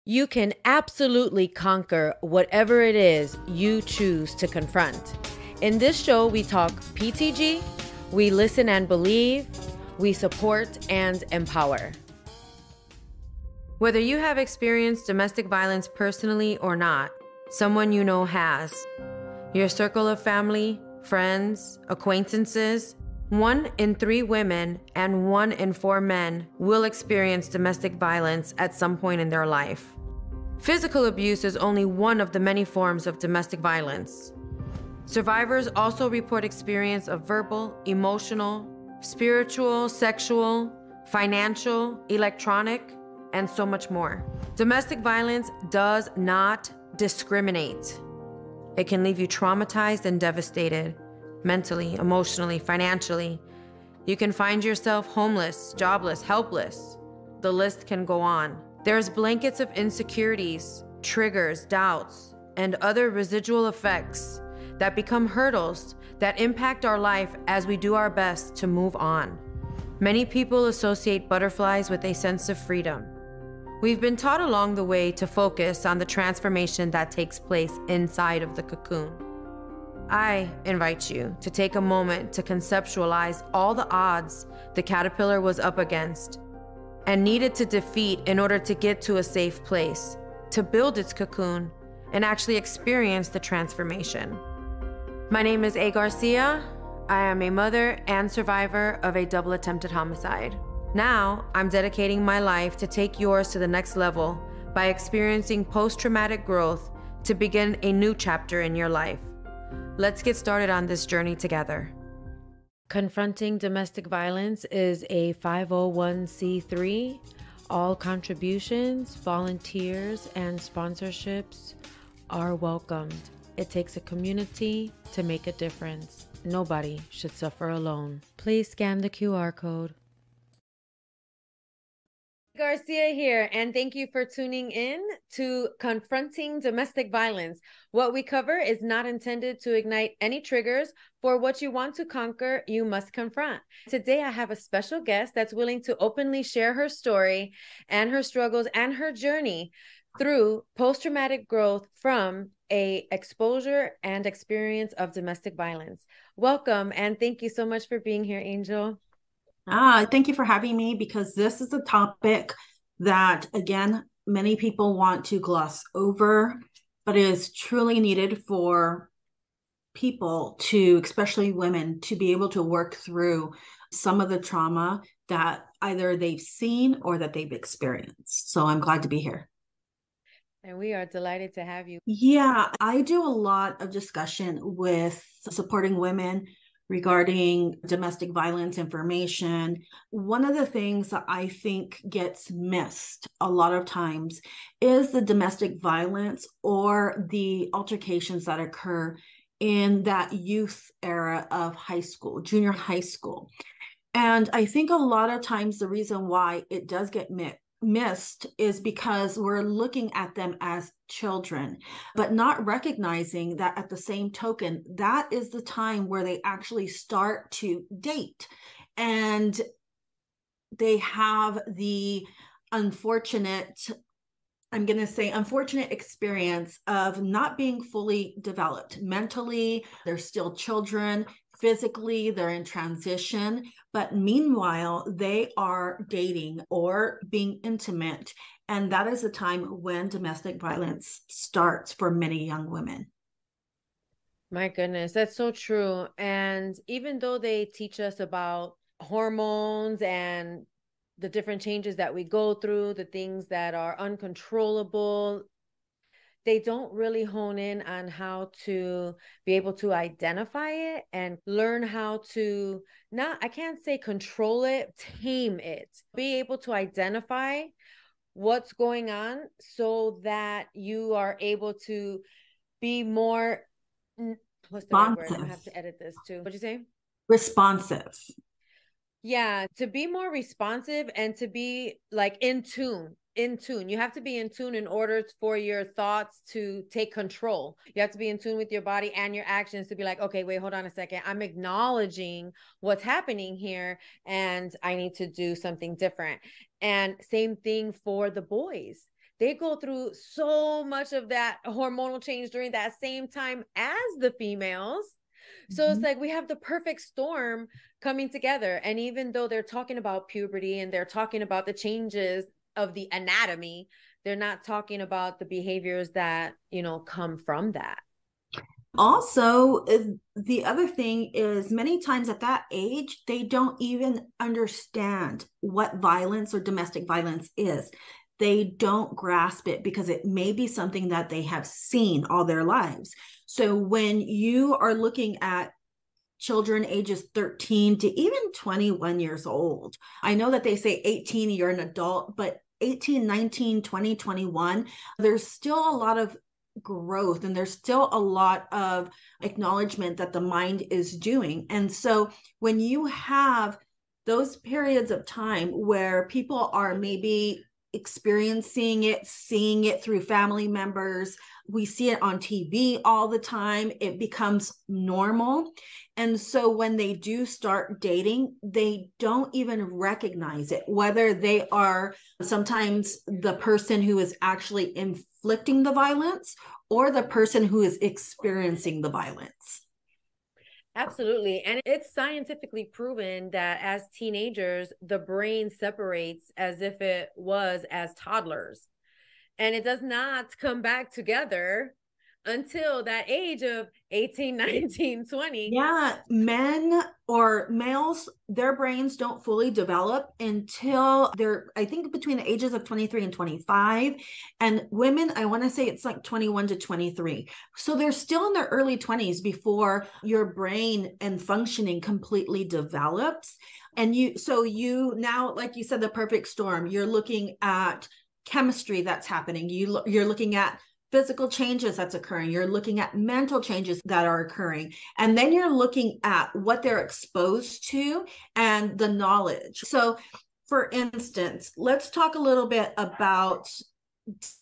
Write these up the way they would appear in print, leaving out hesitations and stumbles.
You can absolutely conquer whatever it is you choose to confront. In this show, we talk PTG, we listen and believe, we support and empower. Whether you have experienced domestic violence personally or not, someone you know has. Your circle of family, friends, acquaintances, 1 in 3 women and 1 in 4 men will experience domestic violence at some point in their life. Physical abuse is only one of the many forms of domestic violence. Survivors also report experience of verbal, emotional, spiritual, sexual, financial, electronic, and so much more. Domestic violence does not discriminate. It can leave you traumatized and devastated, mentally, emotionally, financially. You can find yourself homeless, jobless, helpless. The list can go on. There's blankets of insecurities, triggers, doubts, and other residual effects that become hurdles that impact our life as we do our best to move on. Many people associate butterflies with a sense of freedom. We've been taught along the way to focus on the transformation that takes place inside of the cocoon. I invite you to take a moment to conceptualize all the odds the caterpillar was up against and needed to defeat in order to get to a safe place, to build its cocoon and actually experience the transformation. My name is A. Garcia. I am a mother and survivor of a double attempted homicide. Now, I'm dedicating my life to take yours to the next level by experiencing post-traumatic growth to begin a new chapter in your life. Let's get started on this journey together. Confronting Domestic Violence is a 501c3. All contributions, volunteers, and sponsorships are welcomed. It takes a community to make a difference. Nobody should suffer alone. Please scan the QR code. Garcia here, and thank you for tuning in to Confronting Domestic Violence. What we cover is not intended to ignite any triggers. For what you want to conquer, you must confront. Today, I have a special guest that's willing to openly share her story and her struggles and her journey through post-traumatic growth from a exposure and experience of domestic violence. Welcome, and thank you so much for being here, Angel. Thank you for having me, because this is a topic that, again, many people want to gloss over, but is truly needed for people to, especially women, to be able to work through some of the trauma that either they've seen or that they've experienced. So I'm glad to be here. And we are delighted to have you. Yeah, I do a lot of discussion with supporting women regarding domestic violence information. One of the things that I think gets missed a lot of times is the domestic violence or the altercations that occur in that youth era of high school, junior high school. And I think a lot of times the reason why it does get missed is because we're looking at them as children, but not recognizing that at the same token, that is the time where they actually start to date. And they have the unfortunate experience of not being fully developed mentally. They're still children. Physically, they're in transition, but meanwhile, they are dating or being intimate. And that is the time when domestic violence starts for many young women. My goodness, that's so true. And even though they teach us about hormones and the different changes that we go through, the things that are uncontrollable, they don't really hone in on how to be able to identify it and learn how to I can't say control it, tame it, be able to identify what's going on so that you are able to be more, what's the right word? I have to edit this too. What'd you say? Responsive. Yeah, to be more responsive and to be like in tune. You have to be in tune in order for your thoughts to take control. You have to be in tune with your body and your actions to be like, okay, wait, hold on a second. I'm acknowledging what's happening here and I need to do something different. And same thing for the boys. they go through so much of that hormonal change during that same time as the females. So it's like we have the perfect storm coming together. And even though they're talking about puberty and they're talking about the changes of the anatomy, they're not talking about the behaviors that, come from that. Also, the other thing is many times at that age, they don't even understand what violence or domestic violence is. They don't grasp it because it may be something that they have seen all their lives. So when you are looking at children ages 13 to even 21 years old, I know that they say 18, you're an adult, but 18, 19, 20, 21, there's still a lot of growth and there's still a lot of acknowledgement that the mind is doing. And so when you have those periods of time where people are maybe experiencing it, seeing it through family members, we see it on TV all the time, it becomes normal. And so when they do start dating, they don't even recognize it, whether they are sometimes the person who is actually inflicting the violence or the person who is experiencing the violence. Absolutely. And it's scientifically proven that as teenagers, the brain separates as if it was as toddlers. And it does not come back together until that age of 18, 19, 20. Yeah, men or males, their brains don't fully develop until they're, I think, between the ages of 23 and 25. And women, I want to say it's like 21 to 23. So they're still in their early 20s before your brain and functioning completely develops. And you now, like you said, the perfect storm, you're looking at chemistry that's happening. You're looking at physical changes that's occurring. You're looking at mental changes that are occurring. And then you're looking at what they're exposed to and the knowledge. So for instance, let's talk a little bit about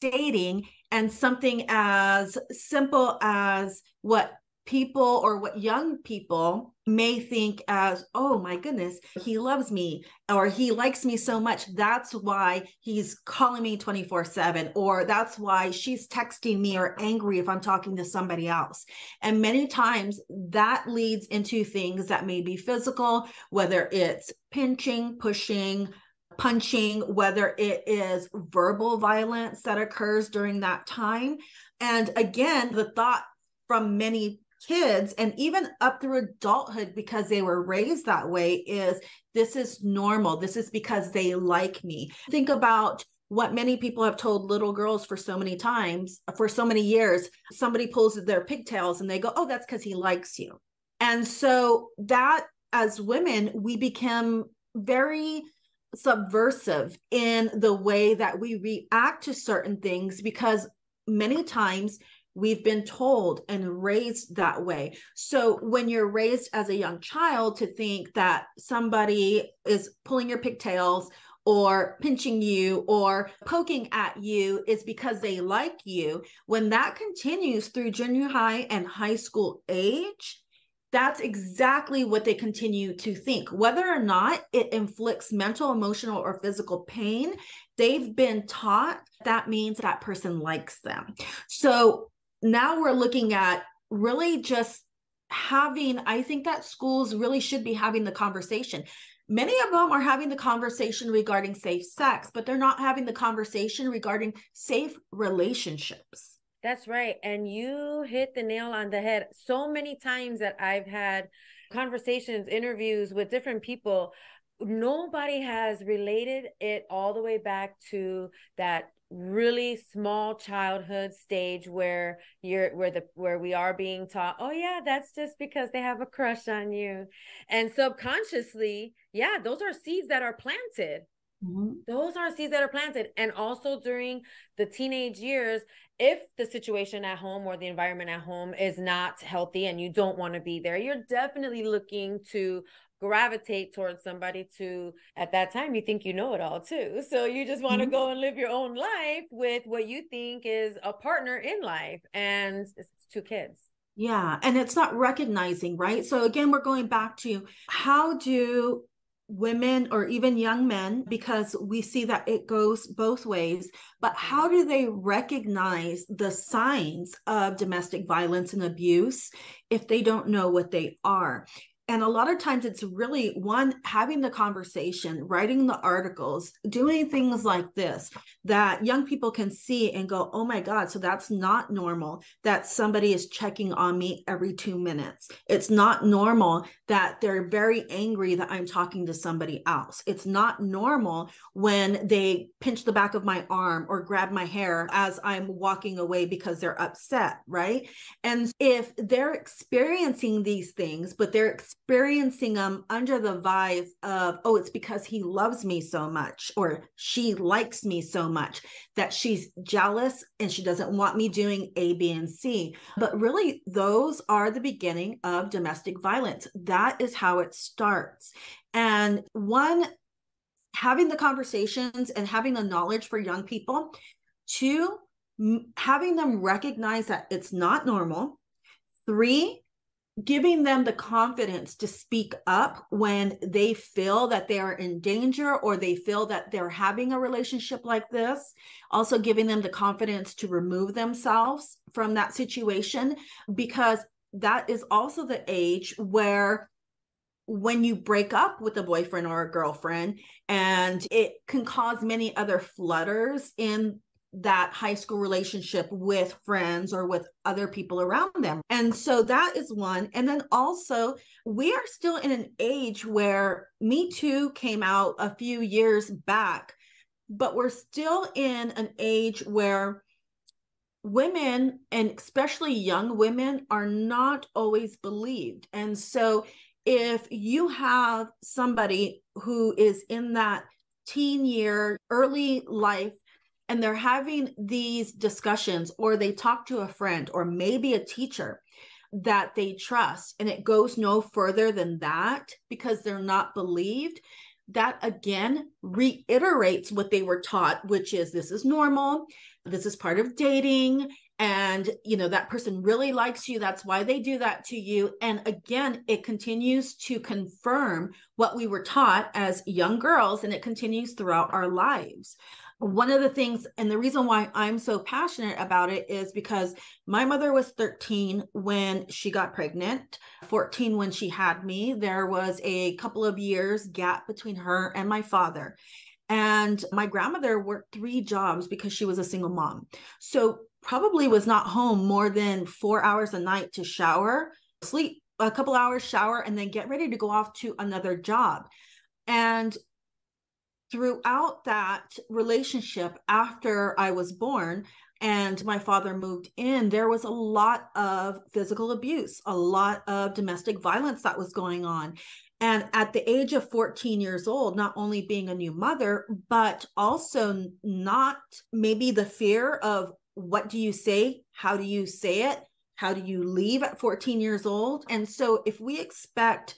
dating and something as simple as what people or what young people may think as, oh my goodness, he loves me or he likes me so much. That's why he's calling me 24/7, or that's why she's texting me or angry if I'm talking to somebody else. And many times that leads into things that may be physical, whether it's pinching, pushing, punching, whether it is verbal violence that occurs during that time. And again, the thought from many kids and even up through adulthood, because they were raised that way, is this is normal. This is because they like me. Think about what many people have told little girls for so many times, for so many years. Somebody pulls their pigtails and they go, oh, that's because he likes you. And so that as women, we become very subversive in the way that we react to certain things, because many times we've been told and raised that way. So when you're raised as a young child to think that somebody is pulling your pigtails or pinching you or poking at you is because they like you, when that continues through junior high and high school age, that's exactly what they continue to think. Whether or not it inflicts mental, emotional, or physical pain, they've been taught that means that person likes them. So now we're looking at really just having, I think that schools really should be having the conversation. Many of them are having the conversation regarding safe sex, but they're not having the conversation regarding safe relationships. That's right. And you hit the nail on the head. So many times that I've had conversations, interviews with different people, nobody has related it all the way back to that really small childhood stage where we are being taught, oh yeah, that's just because they have a crush on you. And subconsciously, yeah, those are seeds that are planted. Mm-hmm. Those are seeds that are planted. And also during the teenage years, if the situation at home or the environment at home is not healthy and you don't want to be there, you're definitely looking to gravitate towards somebody to, at that time, you think you know it all too. So you just want to go and live your own life with what you think is a partner in life. And it's two kids. Yeah. And it's not recognizing, right? So again, we're going back to how do women or even young men, because we see that it goes both ways, but how do they recognize the signs of domestic violence and abuse if they don't know what they are? And a lot of times it's really one, having the conversation, writing the articles, doing things like this that young people can see and go, oh my God, so that's not normal that somebody is checking on me every 2 minutes. It's not normal that they're very angry that I'm talking to somebody else. It's not normal when they pinch the back of my arm or grab my hair as I'm walking away because they're upset, right? And if they're experiencing these things, but they're experiencing them under the vibes of, oh, it's because he loves me so much, or she likes me so much, that she's jealous and she doesn't want me doing A, B, and C. But really, those are the beginning of domestic violence. That is how it starts. And one, having the conversations and having the knowledge for young people. Two, having them recognize that it's not normal. Three, giving them the confidence to speak up when they feel that they are in danger or they feel that they're having a relationship like this. Also giving them the confidence to remove themselves from that situation, because that is also the age where when you break up with a boyfriend or a girlfriend, and it can cause many other flutters in that high school relationship with friends or with other people around them. And so that is one. And then also, we are still in an age where Me Too came out a few years back, but we're still in an age where women, and especially young women, are not always believed. And so if you have somebody who is in that teen year, early life, and they're having these discussions, or they talk to a friend or maybe a teacher that they trust, and it goes no further than that because they're not believed, that again reiterates what they were taught, which is this is normal, this is part of dating, and that person really likes you, that's why they do that to you. And again, it continues to confirm what we were taught as young girls, and it continues throughout our lives. One of the things, and the reason why I'm so passionate about it, is because my mother was 13 when she got pregnant, 14 when she had me. There was a couple of years gap between her and my father. And my grandmother worked 3 jobs because she was a single mom. So probably was not home more than 4 hours a night to shower, sleep a couple hours, shower, and then get ready to go off to another job. And throughout that relationship, after I was born and my father moved in, there was a lot of physical abuse, a lot of domestic violence that was going on. And at the age of 14 years old, not only being a new mother, but also not maybe the fear of what do you say? How do you say it? How do you leave at 14 years old? And so if we expect,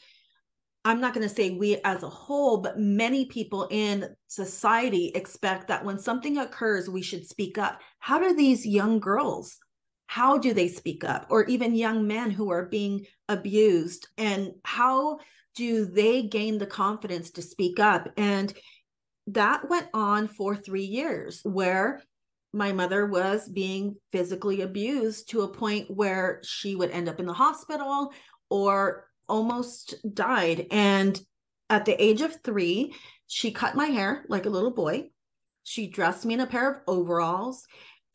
I'm not going to say we as a whole, but many people in society expect that when something occurs, we should speak up. How do these young girls, how do they speak up? Or even young men who are being abused, and how do they gain the confidence to speak up? And that went on for 3 years, where my mother was being physically abused to a point where she would end up in the hospital or almost died. And at the age of 3, she cut my hair like a little boy. She dressed me in a pair of overalls,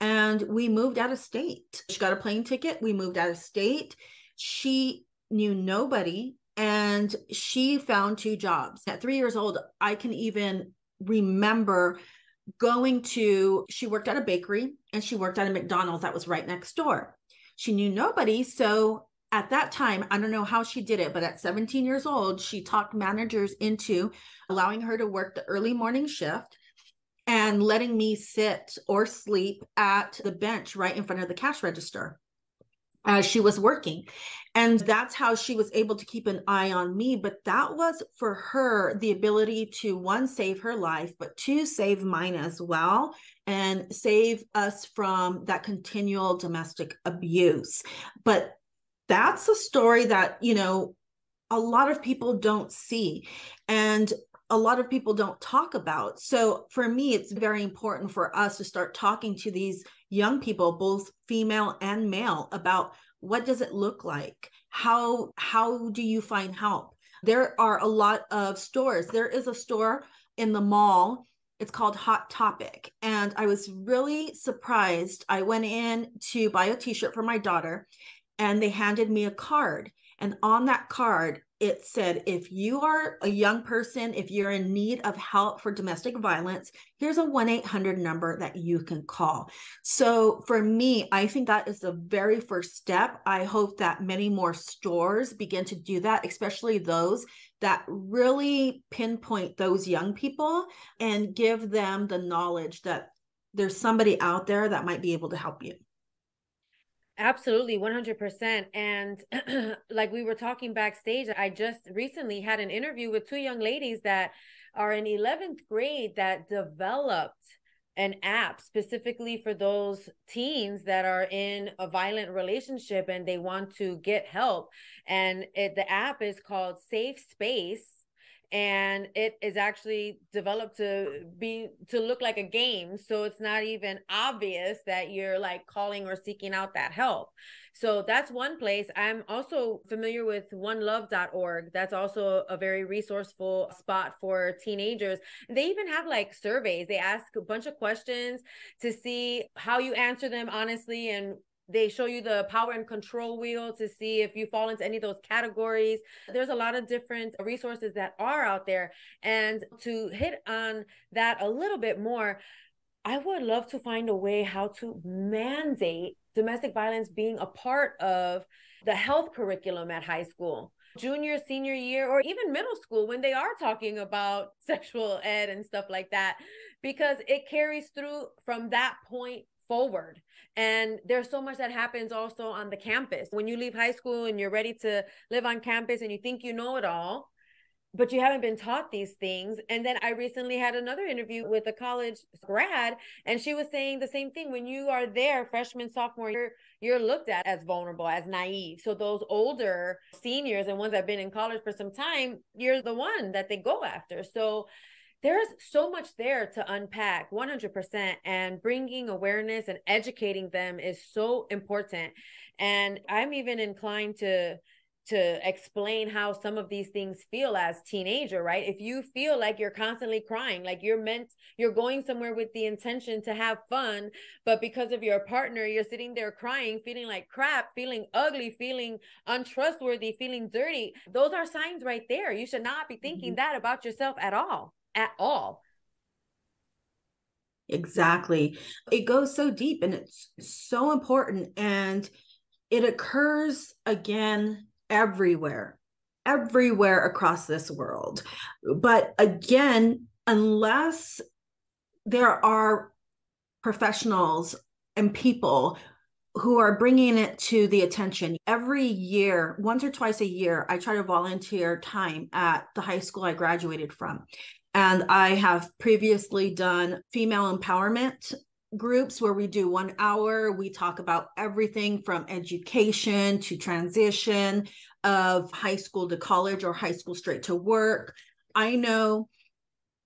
and we moved out of state. She got a plane ticket. We moved out of state. She knew nobody, and she found 2 jobs. At 3 years old, I can even remember she worked at a bakery and she worked at a McDonald's that was right next door. She knew nobody. So at that time, I don't know how she did it, but at 17 years old, she talked managers into allowing her to work the early morning shift and letting me sit or sleep at the bench right in front of the cash register as she was working. And that's how she was able to keep an eye on me. But that was for her the ability to, 1, save her life, but 2, save mine as well, and save us from that continual domestic abuse. But that's a story that, a lot of people don't see. And a lot of people don't talk about. So for me, it's very important for us to start talking to these young people, both female and male, about what does it look like? How do you find help? There are a lot of stores. There is a store in the mall. It's called Hot Topic. And I was really surprised. I went in to buy a t-shirt for my daughter, and they handed me a card. And on that card, it said, if you are a young person, if you're in need of help for domestic violence, here's a 1-800 number that you can call. So for me, I think that is the very first step. I hope that many more stores begin to do that, especially those that really pinpoint those young people and give them the knowledge that there's somebody out there that might be able to help you. Absolutely, 100%. And like we were talking backstage, I just recently had an interview with two young ladies that are in 11th grade that developed an app specifically for those teens that are in a violent relationship and they want to get help. And the app is called Safe Space. And it is actually developed to look like a game. So it's not even obvious that you're like calling or seeking out that help. So that's one place. I'm also familiar with onelove.org. That's also a very resourceful spot for teenagers. They even have like surveys. They ask a bunch of questions to see how you answer them honestly, and they show you the power and control wheel to see if you fall into any of those categories. There's a lot of different resources that are out there. And to hit on that a little bit more, I would love to find a way how to mandate domestic violence being a part of the health curriculum at high school, junior, senior year, or even middle school when they are talking about sexual ed and stuff like that, because it carries through from that point forward. And there's so much that happens also on the campus. When you leave high school and you're ready to live on campus and you think you know it all, but you haven't been taught these things. And then I recently had another interview with a college grad, and she was saying the same thing. When you are there, freshman, sophomore year, you're looked at as vulnerable, as naive. So those older seniors and ones that have been in college for some time, you're the one that they go after. So there's so much there to unpack, 100%, and bringing awareness and educating them is so important. And I'm even inclined to explain how some of these things feel as teenager, right? If you feel like you're constantly crying, like you're going somewhere with the intention to have fun, but because of your partner, you're sitting there crying, feeling like crap, feeling ugly, feeling untrustworthy, feeling dirty. Those are signs right there. You should not be thinking that about yourself at all. At all. Exactly. It goes so deep and it's so important. And it occurs again everywhere across this world. But again, unless there are professionals and people who are bringing it to the attention every year, once or twice a year, I try to volunteer time at the high school I graduated from. And I have previously done female empowerment groups where we do 1 hour. We talk about everything from education to transition of high school to college or high school straight to work. I know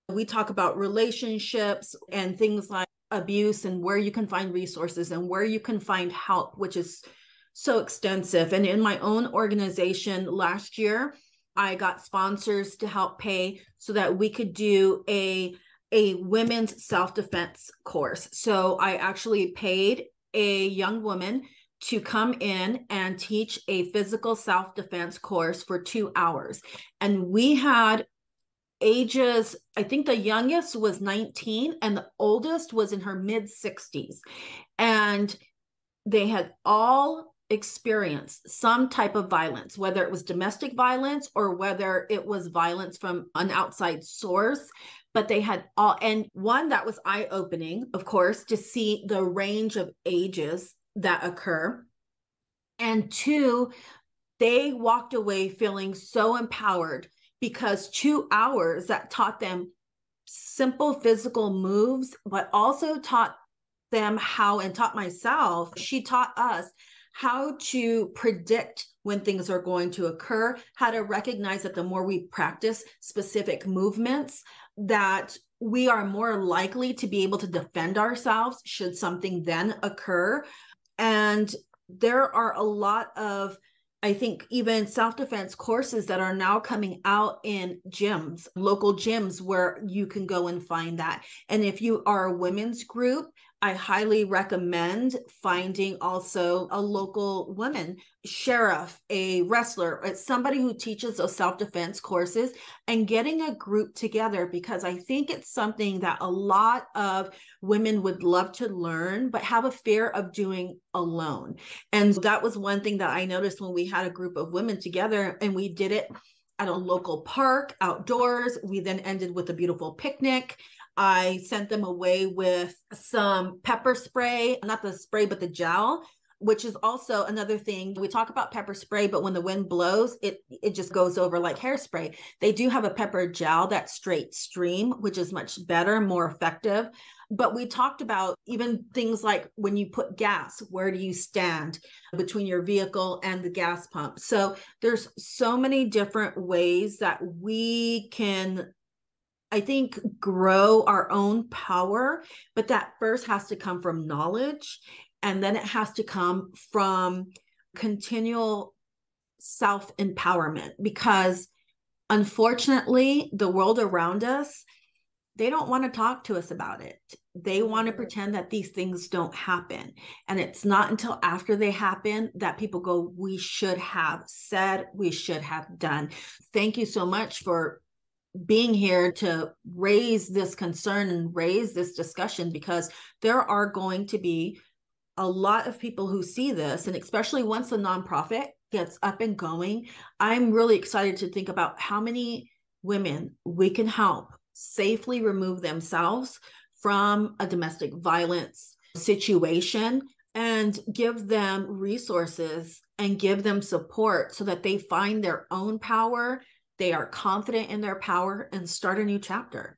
we talk about relationships and things like abuse and where you can find resources and where you can find help, which is so extensive. And in my own organization last year, I got sponsors to help pay so that we could do a women's self-defense course. So I actually paid a young woman to come in and teach a physical self-defense course for 2 hours. And we had ages, I think the youngest was 19 and the oldest was in her mid-60s. And they had all experienced some type of violence, whether it was domestic violence or whether it was violence from an outside source. But they had all, and one that was eye-opening, of course, to see the range of ages that occur. And two, they walked away feeling so empowered because 2 hours that taught them simple physical moves, but also taught them how, and taught myself, she taught us how to predict when things are going to occur, how to recognize that the more we practice specific movements, that we are more likely to be able to defend ourselves should something then occur. And there are a lot of, I think, even self-defense courses that are now coming out in gyms, local gyms, where you can go and find that. And if you are a women's group, I highly recommend finding also a local woman, sheriff, a wrestler, somebody who teaches those self-defense courses, and getting a group together, because I think it's something that a lot of women would love to learn, but have a fear of doing alone. And that was one thing that I noticed when we had a group of women together and we did it at a local park outdoors. We then ended with a beautiful picnic. I sent them away with some pepper spray, not the spray, but the gel, which is also another thing. We talk about pepper spray, but when the wind blows, it just goes over like hairspray. They do have a pepper gel that's straight stream, which is much better, more effective. But we talked about even things like when you put gas, where do you stand between your vehicle and the gas pump? So there's so many different ways that we can, I think, grow our own power, but that first has to come from knowledge. And then it has to come from continual self-empowerment, because unfortunately, the world around us, they don't want to talk to us about it. They want to pretend that these things don't happen. And it's not until after they happen that people go, we should have said, we should have done. Thank you so much for being here to raise this concern and raise this discussion, because there are going to be a lot of people who see this, and especially once the nonprofit gets up and going, I'm really excited to think about how many women we can help safely remove themselves from a domestic violence situation and give them resources and give them support so that they find their own power, they are confident in their power, and start a new chapter.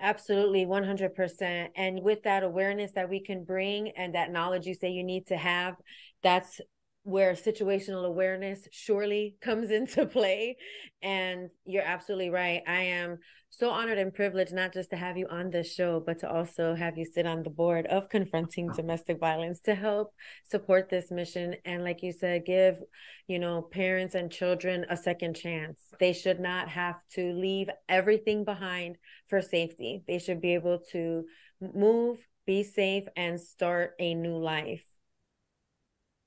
Absolutely, 100%. And with that awareness that we can bring and that knowledge you say you need to have, that's where situational awareness surely comes into play. And you're absolutely right. I am so honored and privileged not just to have you on this show, but to also have you sit on the board of Confronting Domestic Violence to help support this mission. And like you said, give, parents and children a second chance. They should not have to leave everything behind for safety. They should be able to move, be safe, and start a new life.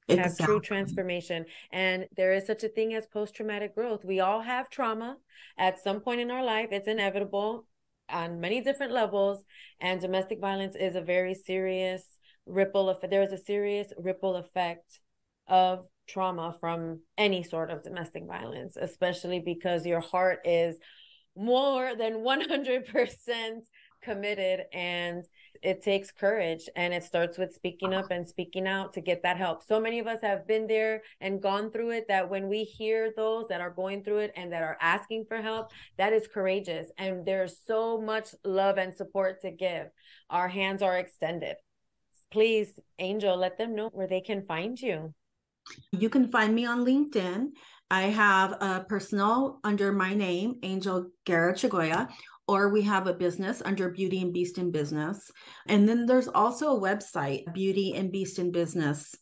Have true transformation. And there is such a thing as post-traumatic growth. We all have trauma at some point in our life. It's inevitable on many different levels. And domestic violence is a very serious ripple effect. There is a serious ripple effect of trauma from any sort of domestic violence, especially because your heart is more than 100% committed, and it takes courage, and it starts with speaking up and speaking out to get that help. So many of us have been there and gone through it, that when we hear those that are going through it and that are asking for help, that is courageous. And there's so much love and support to give. Our hands are extended. Please, Angel, let them know where they can find you. You can find me on LinkedIn. I have a personal under my name, Angel Guerra Chagolla, or we have a business under Beauty and Beast in Business. And then there's also a website, Beauty and Beast in Business.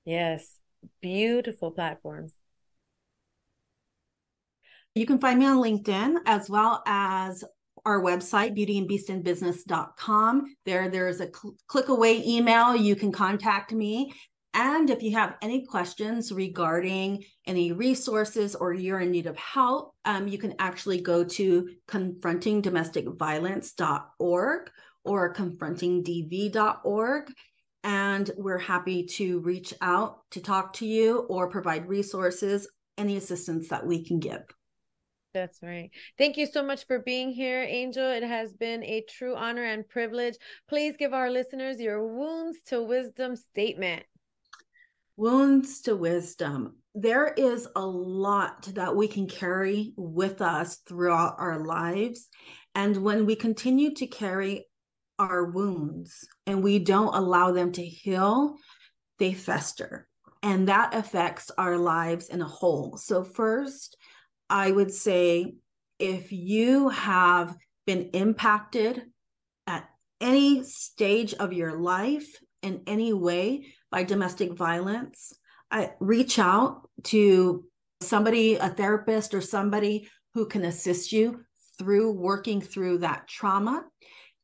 Yes, beautiful platforms. You can find me on LinkedIn, as well as our website, beautyandbeastinbusiness.com. There's a click away email. You can contact me. And if you have any questions regarding any resources or you're in need of help, you can actually go to confrontingdomesticviolence.org or confrontingdv.org. And we're happy to reach out to talk to you or provide resources, any assistance that we can give. That's right. Thank you so much for being here, Angel. It has been a true honor and privilege. Please give our listeners your wounds to wisdom statement. Wounds to wisdom. There is a lot that we can carry with us throughout our lives. And when we continue to carry our wounds and we don't allow them to heal, they fester. and that affects our lives in a whole. So first, I would say if you have been impacted at any stage of your life in any way by domestic violence, reach out to somebody, a therapist or somebody who can assist you through working through that trauma.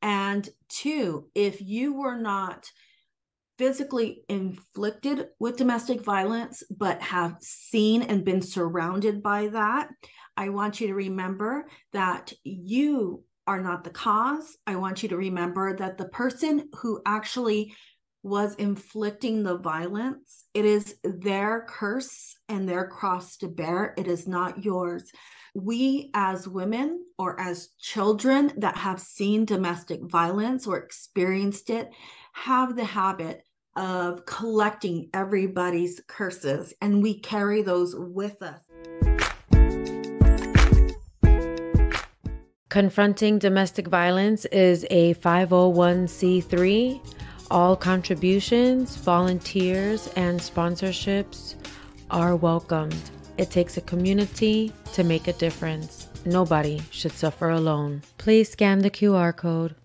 And two, if you were not physically inflicted with domestic violence, but have seen and been surrounded by that, I want you to remember that you are not the cause. I want you to remember that the person who actually was inflicting the violence, it is their curse and their cross to bear. It is not yours. We as women or as children that have seen domestic violence or experienced it have the habit of collecting everybody's curses, and we carry those with us. Confronting Domestic Violence is a 501c3. All contributions, volunteers, and sponsorships are welcomed. It takes a community to make a difference. Nobody should suffer alone. Please scan the QR code.